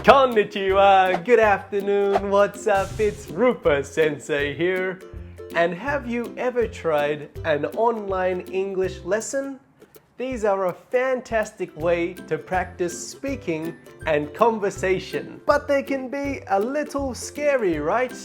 Konnichiwa, good afternoon, what's up? It's Rupa Sensei here. And have you ever tried an online English lesson? These are a fantastic way to practice speaking and conversation. But they can be a little scary, right?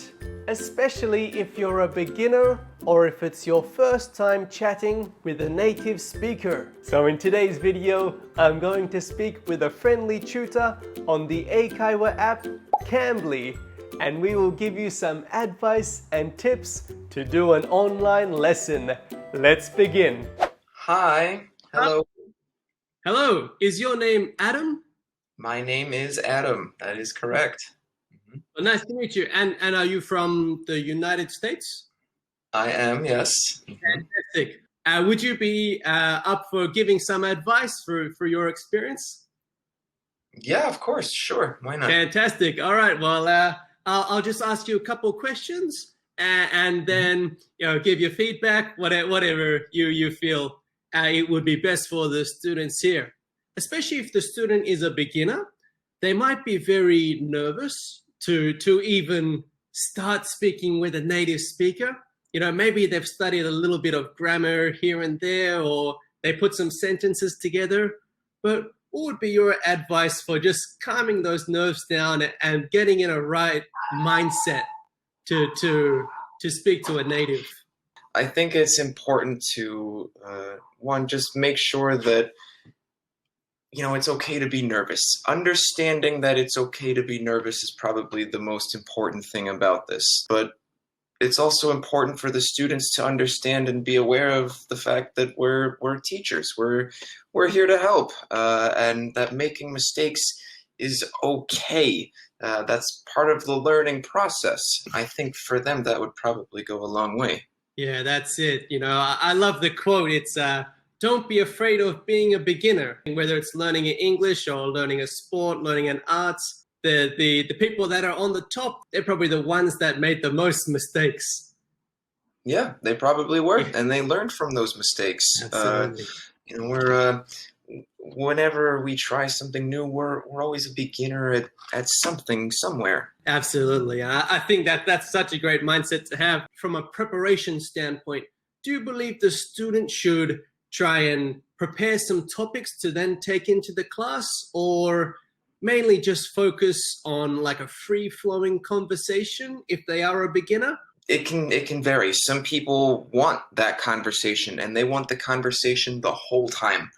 Especially if you're a beginner or if it's your first time chatting with a native speaker. So in today's video, I'm going to speak with a friendly tutor on the 英会話 app, Cambly, and we will give you some advice and tips to do an online lesson. Let's begin. Hi. Hello. Hello. Is your name Adam? My name is Adam. That is correct. Well, nice to meet you. And are you from the United States? I am, yes. Fantastic. Would you be up for giving some advice for your experience? Yeah, of course. Sure. Why not? Fantastic. All right. Well, I'll just ask you a couple of questions and then give your feedback, whatever you feel it would be best for the students here. Especially if the student is a beginner, they might be very nervous to even start speaking with a native speaker. Maybe they've studied a little bit of grammar here and there, or they put some sentences together. But what would be your advice for just calming those nerves down and getting in a right mindset to speak to a native? I think it's important to, one, just make sure that it's okay to be nervous. Understanding that it's okay to be nervous is probably the most important thing about this. But it's also important for the students to understand and be aware of the fact that we're teachers. We're here to help, and that making mistakes is okay. That's part of the learning process. I think for them that would probably go a long way. Yeah, that's it. I love the quote. It's don't be afraid of being a beginner, whether it's learning English or learning a sport, learning an arts. The people that are on the top, they're probably the ones that made the most mistakes. Yeah, they probably were, and they learned from those mistakes. Absolutely. Whenever we try something new, we're always a beginner at something somewhere. Absolutely. I think that's such a great mindset to have from a preparation standpoint. Do you believe the student should try and prepare some topics to then take into the class, or mainly just focus on like a free-flowing conversation if they are a beginner? It can vary. Some people want that conversation and they want the conversation the whole time.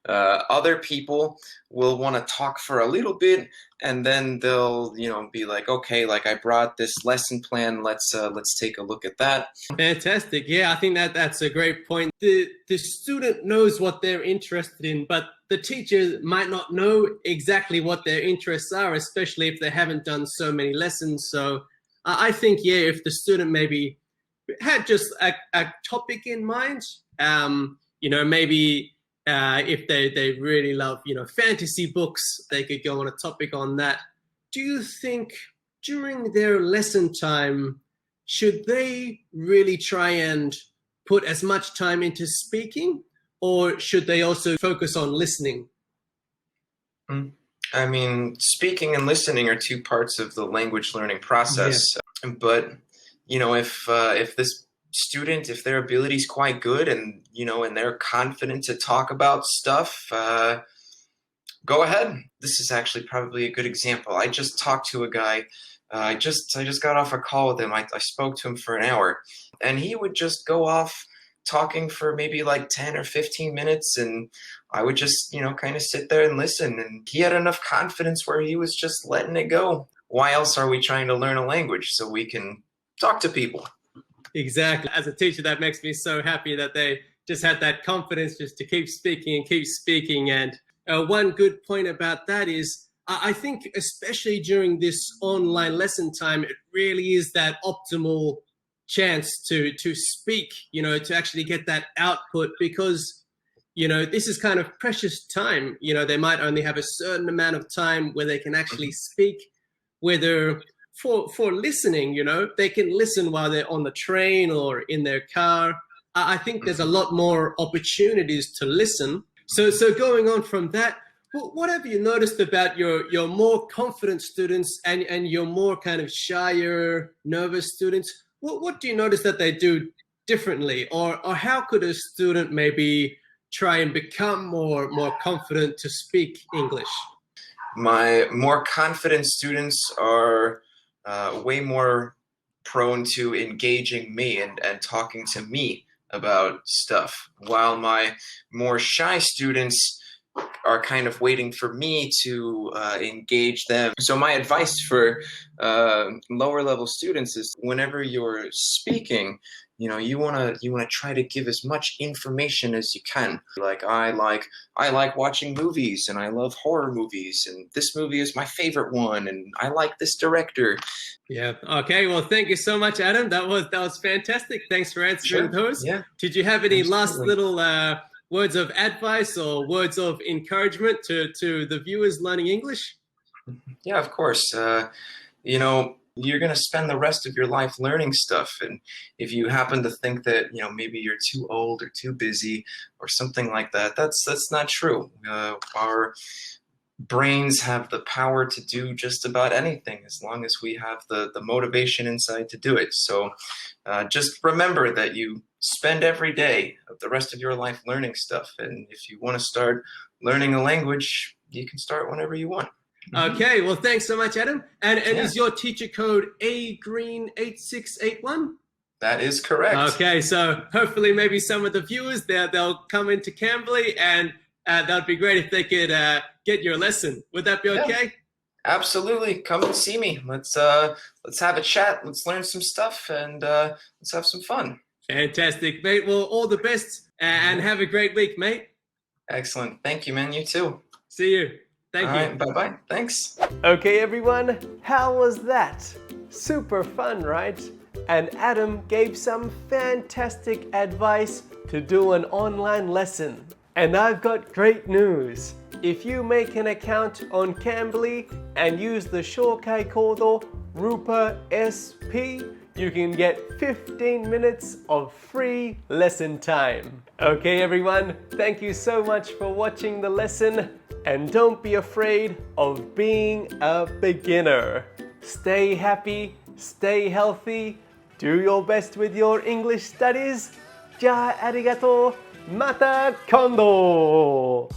Other people will want to talk for a little bit and then they'll be like, okay, like I brought this lesson plan, let's take a look at that. Fantastic. Yeah, I think that's a great point. The student knows what they're interested in, but the teacher might not know exactly what their interests are, especially if they haven't done so many lessons. So I think, yeah, if the student maybe had just a topic in mind, maybe if they really love, fantasy books, they could go on a topic on that. Do you think during their lesson time, should they really try and put as much time into speaking, or should they also focus on listening? I mean, speaking and listening are two parts of the language learning process. Yeah. But, if this student, if their ability is quite good and, and they're confident to talk about stuff, go ahead. This is actually probably a good example. I just talked to a guy. I just got off a call with him. I spoke to him for an hour, and he would just go off talking for maybe like 10 or 15 minutes, and I would just, kind of sit there and listen, and he had enough confidence where he was just letting it go. Why else are we trying to learn a language? So we can talk to people. Exactly. As a teacher, that makes me so happy that they just had that confidence just to keep speaking and keep speaking. And one good point about that is I think especially during this online lesson time, it really is that optimal chance to speak, to actually get that output, because, this is kind of precious time. They might only have a certain amount of time where they can actually speak, whether for listening, they can listen while they're on the train or in their car. I think there's a lot more opportunities to listen. So going on from that, what have you noticed about your more confident students and your more kind of shyer, nervous students? What do you notice that they do differently, or how could a student maybe try and become more confident to speak English? My more confident students are way more prone to engaging me and talking to me about stuff, while my more shy students are kind of waiting for me to engage them. So my advice for lower level students is, whenever you're speaking, you want to try to give as much information as you can. Like, I like watching movies, and I love horror movies, and this movie is my favorite one, and I like this director. Yeah. Okay. Well, thank you so much, Adam. That was fantastic. Thanks for answering those. Yeah. Did you have any Absolutely. last little words of advice or words of encouragement to the viewers learning English? Yeah, of course. You're going to spend the rest of your life learning stuff. And if you happen to think that, maybe you're too old or too busy or something like that, that's not true. Our brains have the power to do just about anything, as long as we have the motivation inside to do it. So just remember that you spend every day of the rest of your life learning stuff. And if you want to start learning a language, you can start whenever you want. Okay, well, thanks so much, Adam. And Yeah. is your teacher code AGreen8681? That is correct. Okay, so hopefully maybe some of the viewers, they'll come into Cambly, and that'd be great if they could get your lesson. Would that be okay? Yeah. Absolutely. Come and see me. Let's have a chat. Let's learn some stuff, and let's have some fun. Fantastic, mate. Well, all the best, and have a great week, mate. Excellent. Thank you, man. You too. See you. Thank All you. right. Bye-bye. Thanks. Okay, everyone, how was that? Super fun, right? And Adam gave some fantastic advice to do an online lesson. And I've got great news. If you make an account on Cambly and use the紹介コード rupasp, you can get 15 minutes of free lesson time. Okay, everyone, thank you so much for watching the lesson. And don't be afraid of being a beginner. Stay happy, stay healthy, do your best with your English studies. じゃあ、ありがとう。また今度。